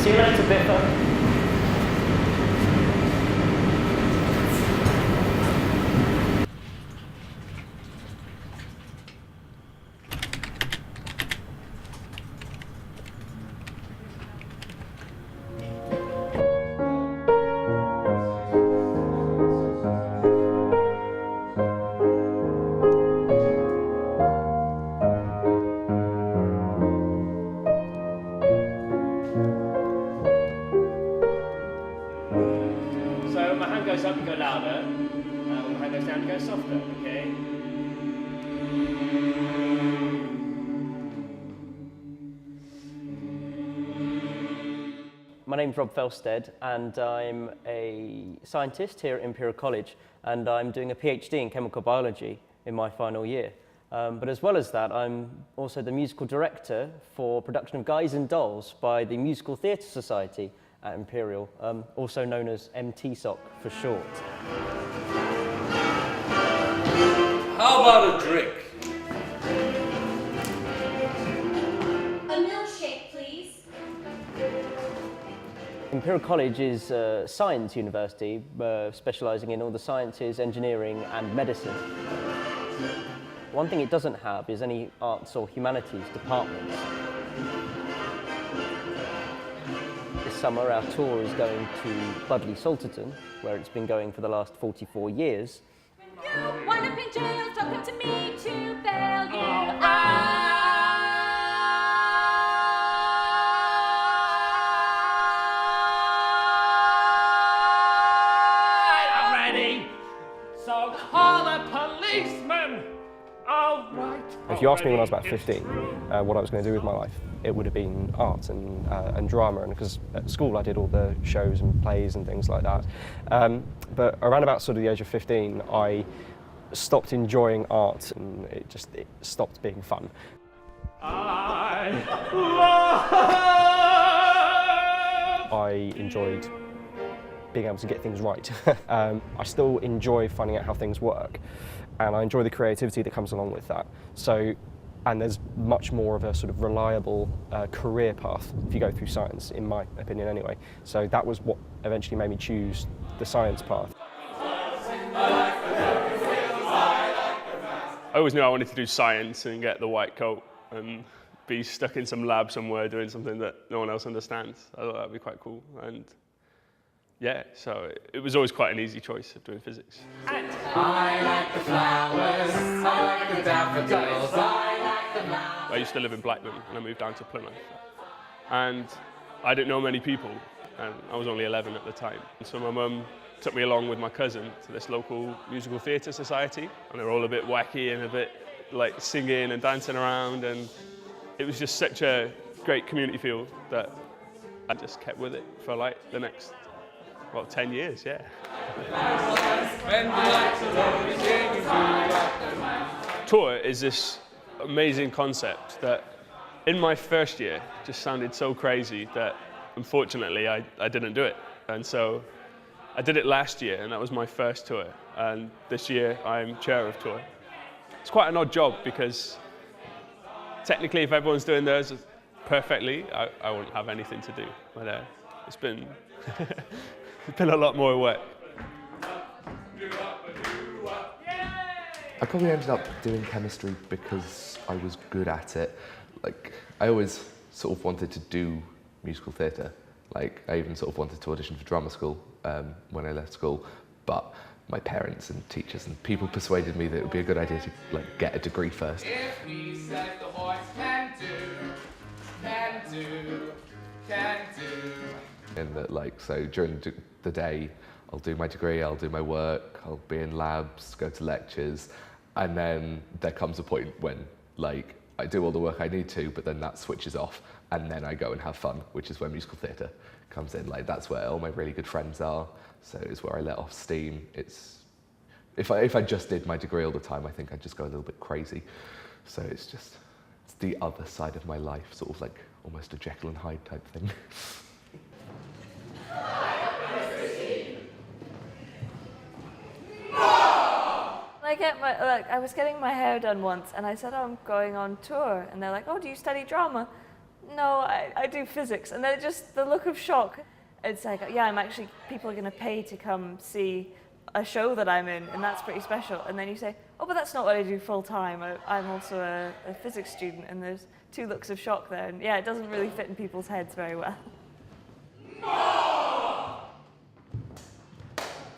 See you later, Biffa. So my hand goes up, you go louder. When my hand goes down, you go softer, okay? My name's Rob Felstead, and I'm a scientist here at Imperial College, and I'm doing a PhD in chemical biology in my final year. But as well as that, I'm also the musical director for production of Guys and Dolls by the Musical Theatre Society at Imperial, also known as MTSOC for short. How about a drink? A milkshake, please. Imperial College is a science university, specialising in all the sciences, engineering and medicine. One thing it doesn't have is any arts or humanities departments. This summer our tour is going to Budleigh Salterton, where it's been going for the last 44 years. You wind up in jail, don't come to me to bail you I'm ready. So call the policeman. All right. If you asked me when I was about 15 what I was going to do with my life, it would have been art and drama, and because at school I did all the shows and plays and things like that. But around about sort of the age of 15, I stopped enjoying art, and it stopped being fun. I enjoyed being able to get things right. I still enjoy finding out how things work, and I enjoy the creativity that comes along with that. And there's much more of a sort of reliable career path if you go through science, in my opinion anyway. So that was what eventually made me choose the science path. I always knew I wanted to do science and get the white coat and be stuck in some lab somewhere doing something that no one else understands. I thought that'd be quite cool. And yeah, so it was always quite an easy choice of doing physics. I like the flowers, I like the daffodils, I like the flowers. I used to live in Blackburn and I moved down to Plymouth. And I didn't know many people, and I was only 11 at the time. So my mum took me along with my cousin to this local musical theatre society, and they were all a bit wacky and a bit like singing and dancing around, and it was just such a great community feel that I just kept with it for like the next, well, 10 years, yeah. Tour is this amazing concept that in my first year just sounded so crazy that unfortunately I didn't do it. And so I did it last year, and that was my first tour. And this year I'm chair of tour. It's quite an odd job because technically if everyone's doing theirs perfectly, I wouldn't have anything to do. But it's been it's been a lot more work. I probably ended up doing chemistry because I was good at it. Like, I always sort of wanted to do musical theatre. Like, I even sort of wanted to audition for drama school when I left school, but my parents and teachers and people persuaded me that it would be a good idea to like get a degree first. If we said the boys can do. And that, like, so during the day, I'll do my degree, I'll do my work, I'll be in labs, go to lectures, and then there comes a point when, like, I do all the work I need to, but then that switches off, and then I go and have fun, which is where musical theatre comes in. Like, that's where all my really good friends are, so it's where I let off steam. It's if I just did my degree all the time, I think I'd just go a little bit crazy. So it's the other side of my life, sort of like almost a Jekyll and Hyde type thing. I was getting my hair done once, and I said, oh, I'm going on tour. And they're like, oh, do you study drama? no, I do physics. And then just the look of shock. It's like, yeah, people are going to pay to come see a show that I'm in, and that's pretty special. And then you say, oh, but that's not what I do full time. I'm also a physics student, and there's two looks of shock there. And yeah, it doesn't really fit in people's heads very well.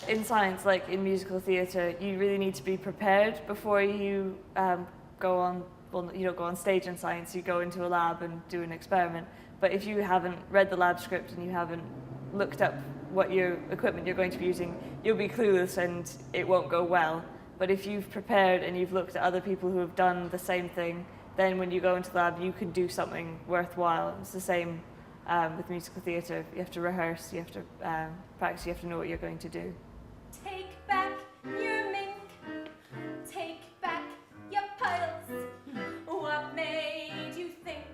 In science, like in musical theatre, you really need to be prepared before you go on. Well, you don't go on stage in science. You go into a lab and do an experiment. But if you haven't read the lab script and you haven't looked up what equipment you're going to be using, you'll be clueless and it won't go well. But if you've prepared and you've looked at other people who have done the same thing, then when you go into the lab, you can do something worthwhile. It's the same with musical theatre. You have to rehearse, you have to practice, you have to know what you're going to do. Take back your mink, take back your puddles. What made you think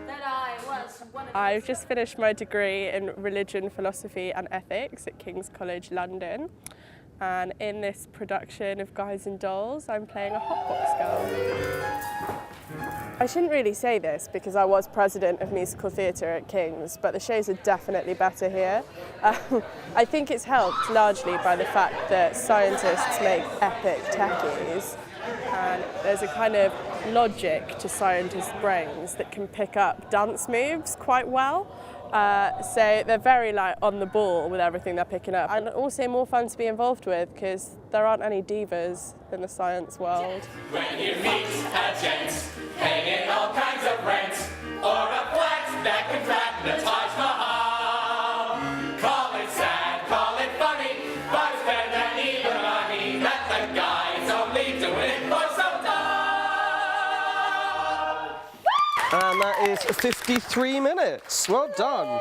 that I was one of I've just finished my degree in religion, philosophy and ethics at King's College London. And in this production of Guys and Dolls, I'm playing a hotbox girl. I shouldn't really say this because I was president of musical theatre at King's, but the shows are definitely better here. I think it's helped largely by the fact that scientists make epic techies, and there's a kind of logic to scientists' brains that can pick up dance moves quite well. So they're very on the ball with everything they're picking up, and also more fun to be involved with because there aren't any divas in the science world. When you meet a gent paying all kinds of rent, or a flat that can flatten a Taj Mahal, call it sad, call it funny, but it's better than even money that the guy's only doing it for some time. And that is 53 minutes. Well done.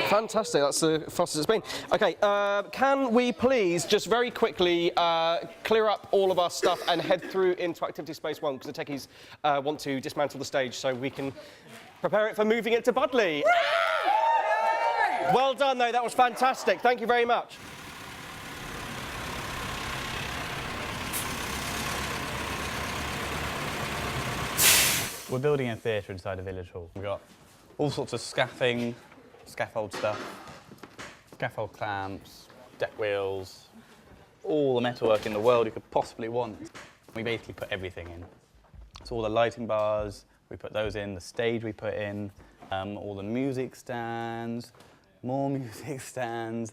Fantastic, that's the fastest it's been. Okay, can we please just very quickly clear up all of our stuff and head through into Activity Space 1, because the techies want to dismantle the stage so we can prepare it for moving it to Budleigh. Well done, though, that was fantastic. Thank you very much. We're building a theatre inside a village hall. We've got all sorts of scaffold stuff, scaffold clamps, deck wheels, all the metalwork in the world you could possibly want. We basically put everything in. So all the lighting bars, we put those in, the stage we put in, all the music stands, more music stands,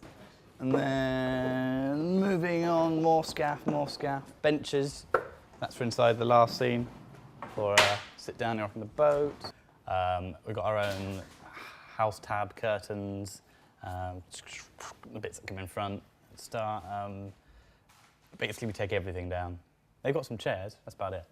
and then moving on, more scaff, benches. That's for inside the last scene, for sit down here off in the boat. We've got our own house tab curtains, the bits that come in front at the start. Basically, we take everything down. They've got some chairs, that's about it.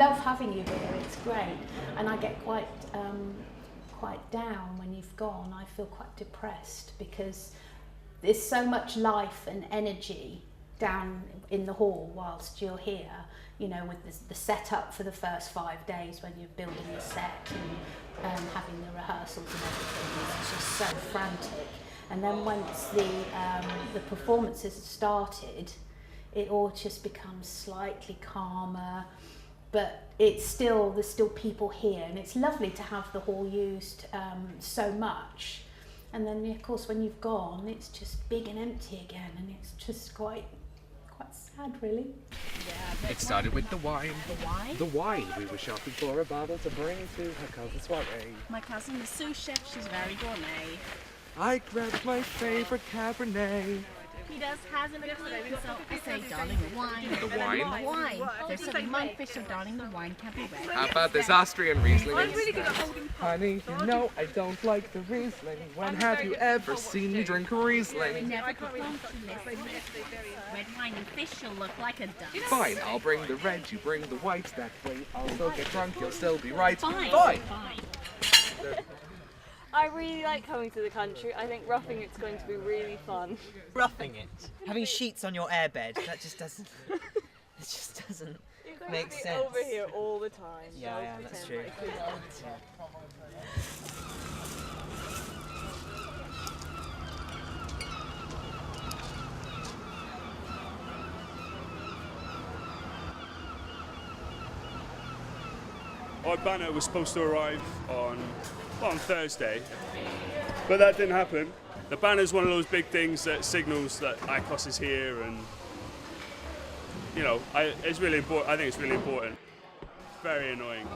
love having you here. It's great, and I get quite down when you've gone. I feel quite depressed because there's so much life and energy down in the hall whilst you're here, you know, with the setup for the first 5 days when you're building the set and having the rehearsals and everything. It's just so frantic. And then once the performances have started, it all just becomes slightly calmer, but there's still people here, and it's lovely to have the hall used so much. And then of course when you've gone, it's just big and empty again, and it's just quite sad, really. Yeah, it started with the wine. The wine? The wine. We were shopping for a bottle to bring to her cousin's soiree. My cousin, the sous chef, she's very gourmet. I grabbed my favourite Cabernet. He has an agreement, so I say, darling, the wine. The wine? Wine. There's something monkfish, so darling, the wine can't be red. How about this Austrian Riesling? I'm really good at holding Honey, you know I don't like the Riesling. When have you ever seen me drink a Riesling? Never could listen. Red wine and fish, you'll look like a duck. Fine, I'll bring the red, you bring the white. That way I'll still get drunk, you'll still be right. Fine. I really like coming to the country. I think roughing it's going to be really fun. Roughing it? Having sheets on your airbed, that just doesn't... it just doesn't make sense. Over here all the time. Yeah, that's true. Our banner was supposed to arrive on Thursday, but that didn't happen. The banner's one of those big things that signals that ICOS is here, and you know, it's really important. I think it's really important. Very annoying.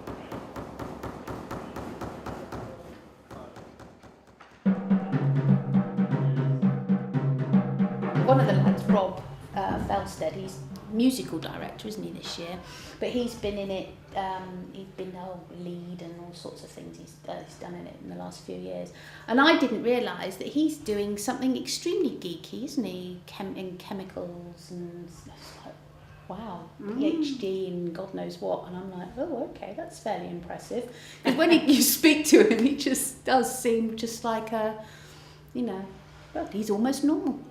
One of the lads, Rob Felstead, he's musical director, isn't he, this year? But he's been in it, he's been the lead and all sorts of things. He's done in it in the last few years. And I didn't realise that he's doing something extremely geeky, isn't he? In chemicals and like, wow, PhD and God knows what. And I'm like, oh, okay, that's fairly impressive. Because when you speak to him, he just does seem just like a, you know, well, he's almost normal.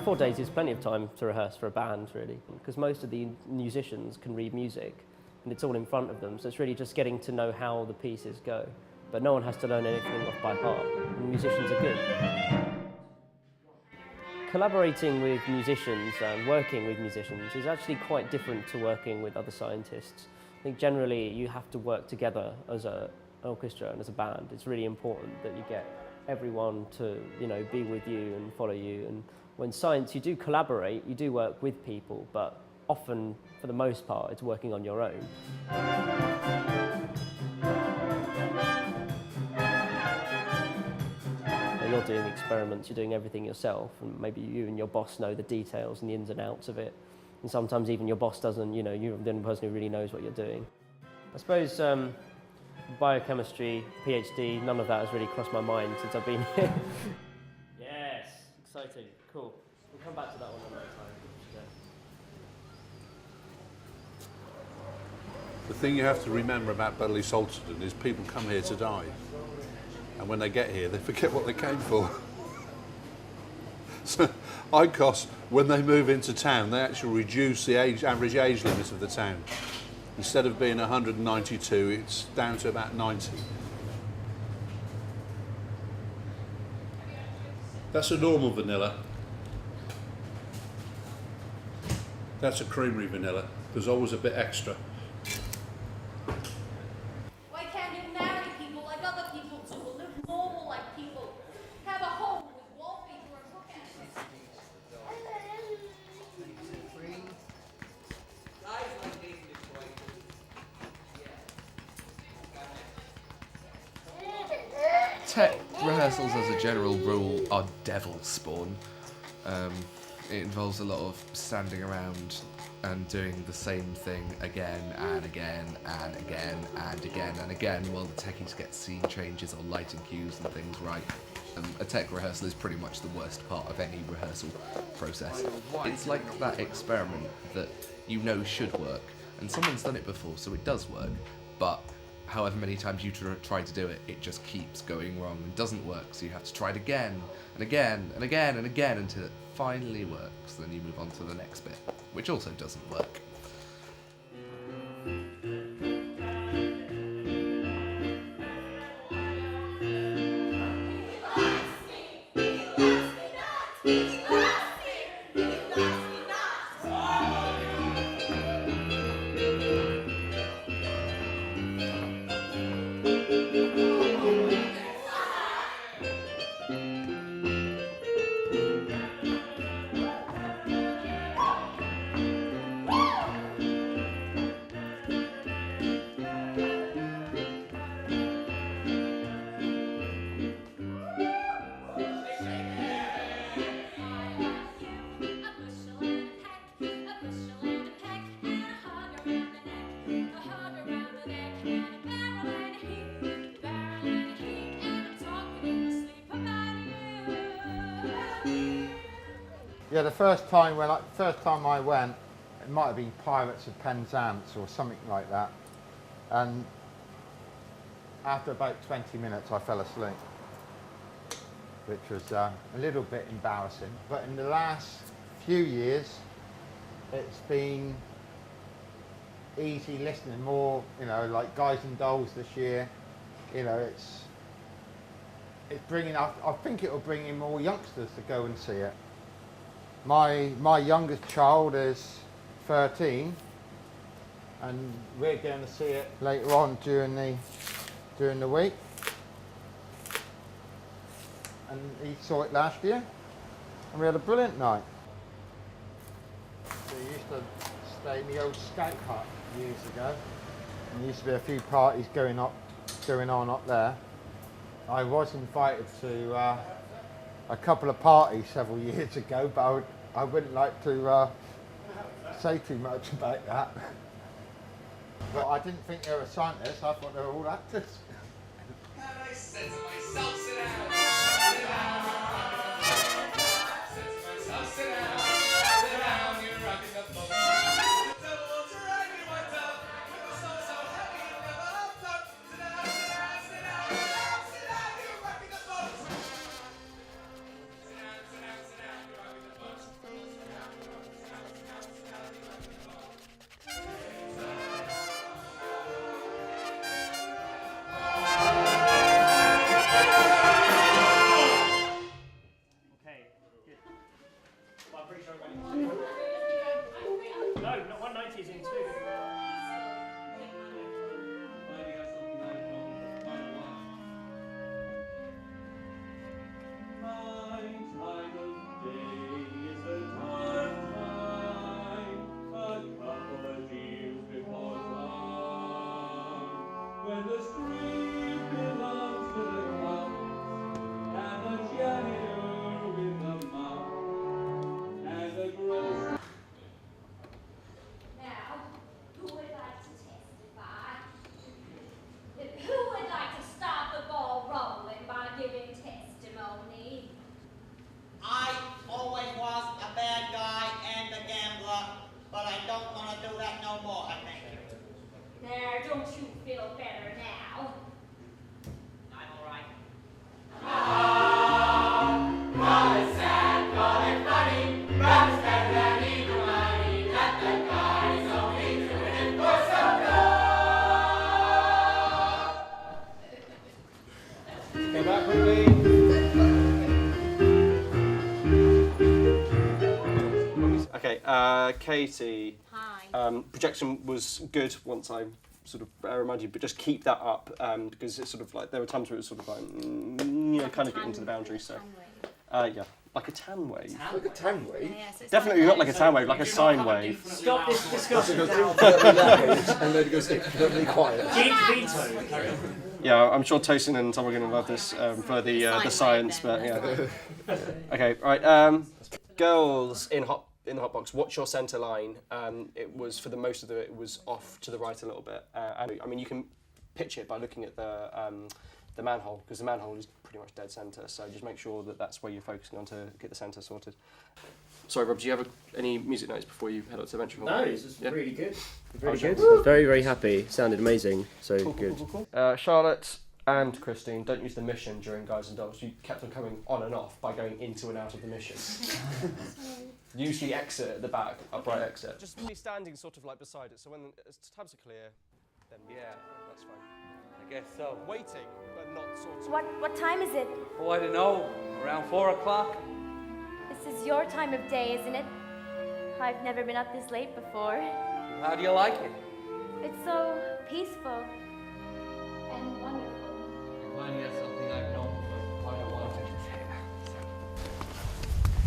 4 days is plenty of time to rehearse for a band, really, because most of the musicians can read music and it's all in front of them, so it's really just getting to know how the pieces go. But no one has to learn anything off by heart, and musicians are good. Collaborating with musicians and working with musicians is actually quite different to working with other scientists. I think generally you have to work together as an orchestra and as a band. It's really important that you get everyone to, you know, be with you and follow you. And when science, you do collaborate, you do work with people, but often, for the most part, it's working on your own. You're doing experiments, you're doing everything yourself, and maybe you and your boss know the details and the ins and outs of it. And sometimes even your boss doesn't, you know, you're the only person who really knows what you're doing. I suppose biochemistry, PhD, none of that has really crossed my mind since I've been here. Yes, exciting, cool. We'll come back to that one another time. The thing you have to remember about Budleigh Salterton is people come here to die. And when they get here, they forget what they came for. So, ICOS, when they move into town, they actually reduce the average age limit of the town. Instead of being 192, it's down to about 90. That's a normal vanilla. That's a creamery vanilla. There's always a bit extra. Why can't you marry people like other people do? Live normal like people. Have a home with wallpaper and bookends. Tech rehearsals as a general rule are devil spawn. It involves a lot of standing around and doing the same thing again and again and again and again and again while the techies get scene changes or lighting cues and things right. A tech rehearsal is pretty much the worst part of any rehearsal process. It's like that experiment that you know should work, and someone's done it before, so it does work, but however many times you try to do it, it just keeps going wrong and doesn't work, so you have to try it again and again and again and again until it finally works. Then you move on to the next bit, which also doesn't work. Yeah, the first time I went, it might have been Pirates of Penzance or something like that, and after about 20 minutes I fell asleep, which was a little bit embarrassing. But in the last few years, it's been easy listening more, you know, like Guys and Dolls this year, you know, it's bringing up, I think it will bring in more youngsters to go and see it. My youngest child is 13, and we're going to see it later on during the week. And he saw it last year, and we had a brilliant night. We used to stay in the old scout hut years ago, and there used to be a few parties going on up there. I was invited to a couple of parties several years ago, but I wouldn't like to say too much about that. But I didn't think they were scientists, I thought they were all actors. And I said to myself, sit down, sit down. I said to myself, sit down, you're rocking the boat. The devil wants to ride in my tub, with the sun so heavy you'll never have done. Sit down, sit down, sit down, sit down, you're rocking the boat. Sit down, sit down, sit down, you're rocking the boat. Sit down, sit down, sit down, sit down, sit down, you're rocking the boat. Okay, good. Well, I'm pretty sure I'm ready. No, not 190 is in two. When the stream belongs to the clouds, and the janitor with the mouth, and the grocer. Now, who would like to testify? Who would like to start the ball rolling by giving testimony? I always was a bad guy and a gambler, but I don't want to do that no more, I think. There, don't you feel better now? I'm all right. Call it sad, call it funny, but it's better than even money that the guy's only doing it for some love. Go back quickly. Okay, Katie. Hi. Projection was good once I sort of reminded you, but just keep that up because it's sort of like there were times where it was sort of like you know, kind of get into the boundary. So yeah, like a tan wave. Like a tan wave? Definitely not like a tan wave, like a sine wave. Stop this discussion And now. then it goes incredibly quiet. Veto. Carry on. Yeah, I'm sure Tosin and Tom are going to love this for the science, but yeah. Okay, right. Girls in hot in the hot box, watch your centre line. It was, for the most of it was off to the right a little bit. And I mean, you can pitch it by looking at the manhole, because the manhole is pretty much dead centre, so just make sure that that's where you're focusing on to get the centre sorted. Sorry, Rob, do you have any music notes before you head up to the venture hall? No, this is really good. Very Okay. good. Very, very happy. Sounded amazing. So good. Cool. Charlotte and Christine, don't use the mission during Guys and Dolls. You kept on coming on and off by going into and out of the mission. Use the exit at the back, upright exit. Just be standing sort of like beside it, so when tabs are clear, then yeah, that's fine. I guess so. Waiting, but not sort of. What time is it? Oh, I don't know. Around 4 o'clock. This is your time of day, isn't it? I've never been up this late before. How do you like it? It's so peaceful and wonderful. Reminding us something I've known for quite a while.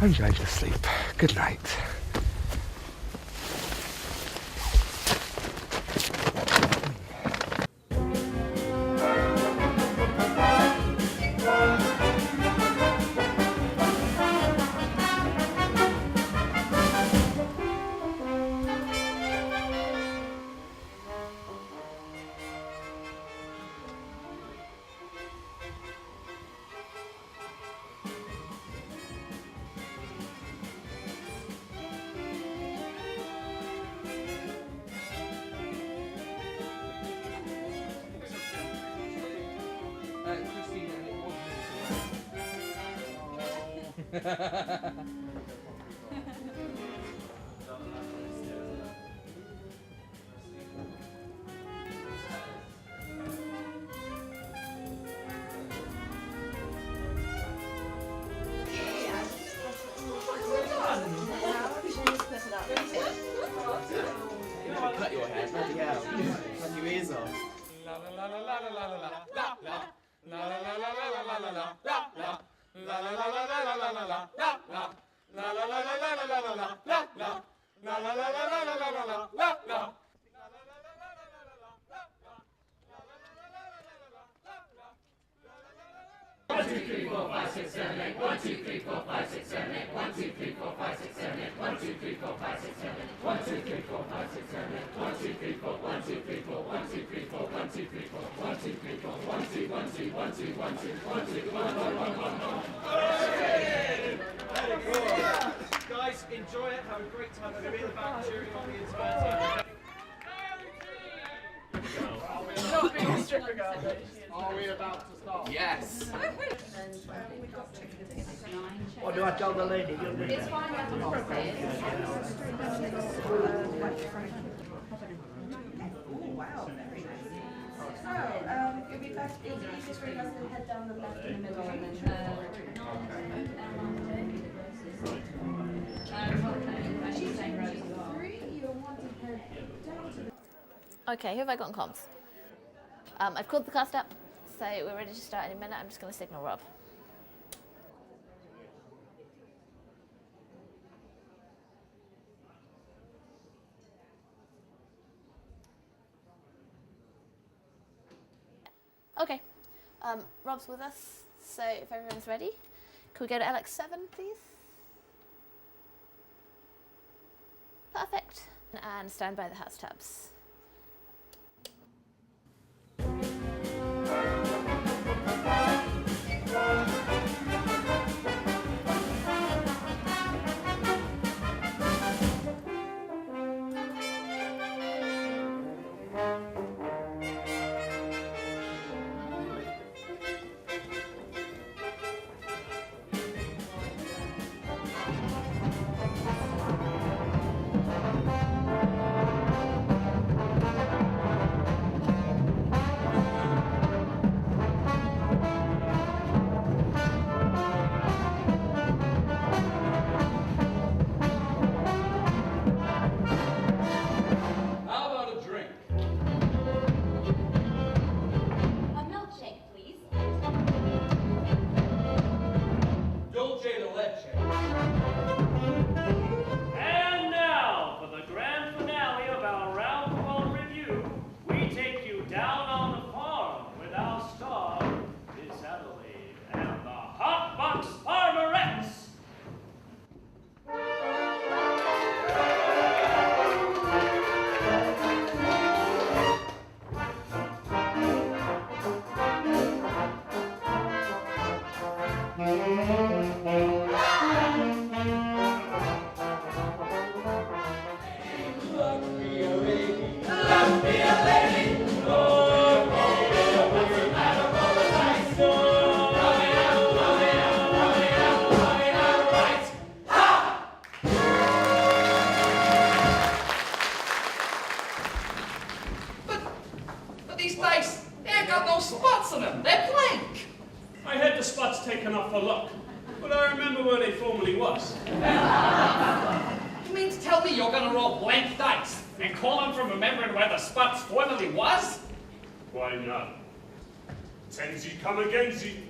I'm going to sleep. Good night. Christine, and it Cut your hair. Bloody hell. Cut your ears off. Guys, enjoy it. Have a great time. We'll be in the back cheering on the entire team. Are we about to start? Yes. What do I tell the lady? It's fine, we have to cross It'll be best, it's easiest for you guys to head down the left in the middle and then Okay, who have I got in comms? I've called the cast up, so we're ready to start in a minute. I'm just going to signal Rob. Okay, Rob's with us, so if everyone's ready, can we go to LX7, please? Perfect. And stand by the house tabs. These dice, they ain't got no spots on them. They're blank. I had the spots taken off for luck, but I remember where they formerly was. You mean to tell me you're gonna roll blank dice and call them from remembering where the spots formerly was? Why not? Tensy come against you.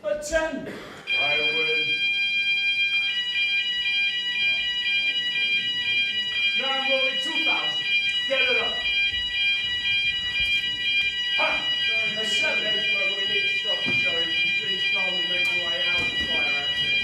A 10. I win. Now I'm rolling 2,000. Get it up. Ha! A 7. But we need to stop the show. Please calmly make your way out of fire access.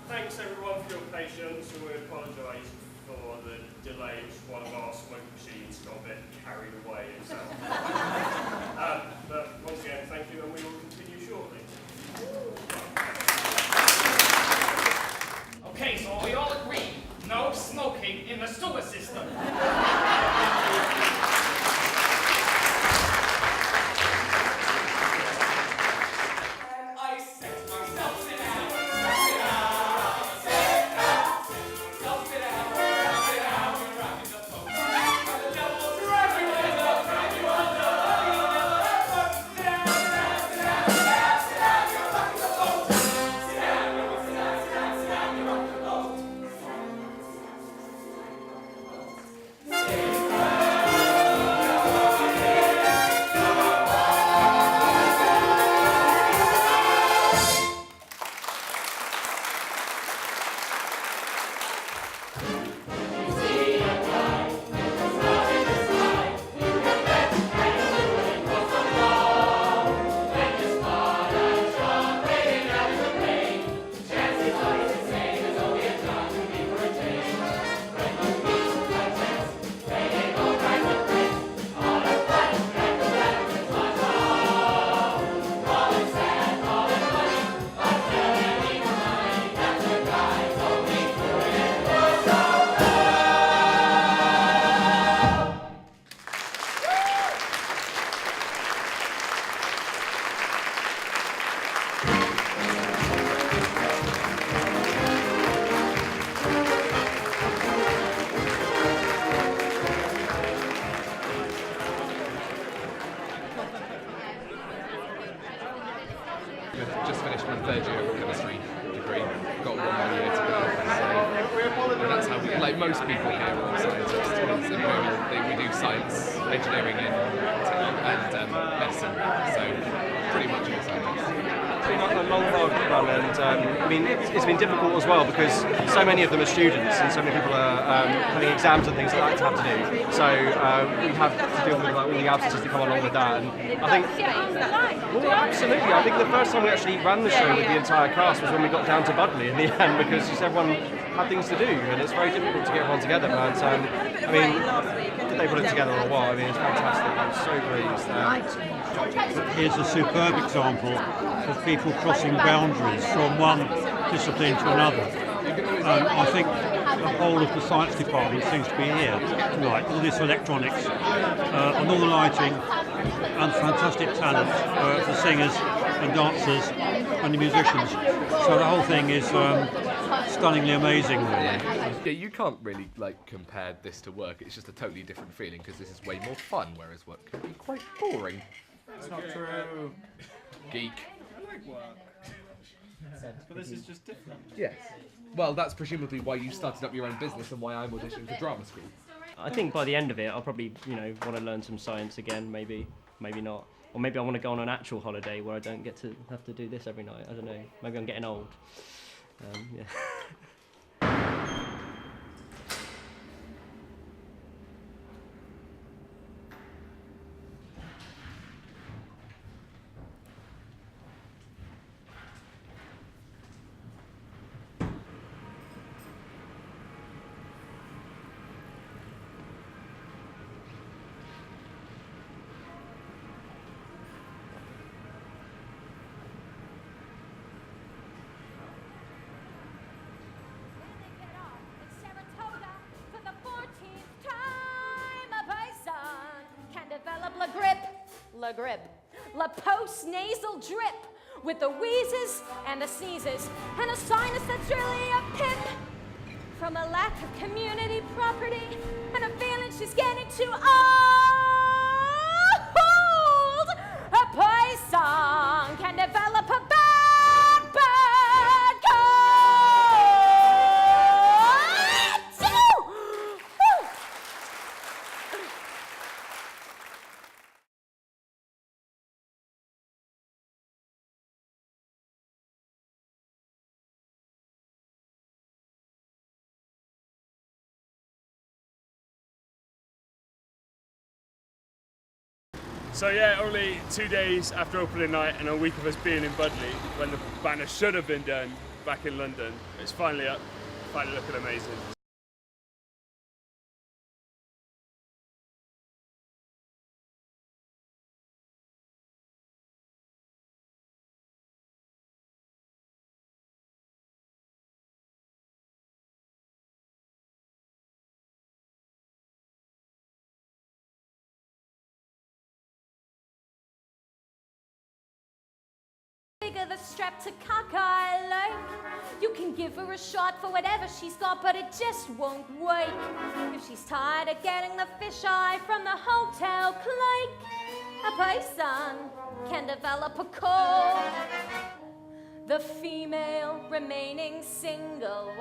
Thanks everyone for your patience, and we apologise for the delays. One of our smoke machines got a bit carried away itself. But once again, thank you, and we will continue shortly. Okay, so we all agree, no smoking in the sewer system. Just finished my third year of chemistry degree. Got 1 more year to go. So that's how we, like most people here, are all scientists. At Imperial, we do science, engineering, and medicine. So pretty much all scientists. It's been a long hard run, and I mean it's been difficult as well because so many of them are students and so many people are having exams and things like that to have to do. So we have to deal with like, all the absences that come along with that. And I think, well, absolutely. I think the first time we actually ran the show with the entire cast was when we got down to Budleigh in the end because just everyone had things to do and it's very difficult to get everyone together. But I mean, they put it together or what? I mean, it's fantastic. I'm so pleased. Here's a superb example of people crossing boundaries from one discipline to another. I think the whole of the science department seems to be here tonight. All this electronics and all the lighting and fantastic talent for the singers and dancers and the musicians. So the whole thing is stunningly amazing. Yeah, you can't really like compare this to work. It's just a totally different feeling because this is way more fun, whereas work can be quite boring. It's not true. Geek. I like work. But this is just different. Yes. Well, that's presumably why you started up your own business and why I'm auditioning for drama school. I think by the end of it, I'll probably, want to learn some science again, maybe not. Or maybe I want to go on an actual holiday where I don't get to have to do this every night. I don't know. Maybe I'm getting old. Yeah. La grip, la post-nasal drip, with the wheezes and the sneezes, and a sinus that's really a pip. From a lack of community property, and a feeling she's getting too old. A poison can develop a bad, bad cold. So yeah, only 2 days after opening night and a week of us being in Budleigh, when the banner should have been done back in London. It's finally up, finally looking amazing. The strap to cockeye like. You can give her a shot for whatever she's got, but it just won't wait. If she's tired of getting the fisheye from the hotel clique, a person can develop a cold. The female remaining single.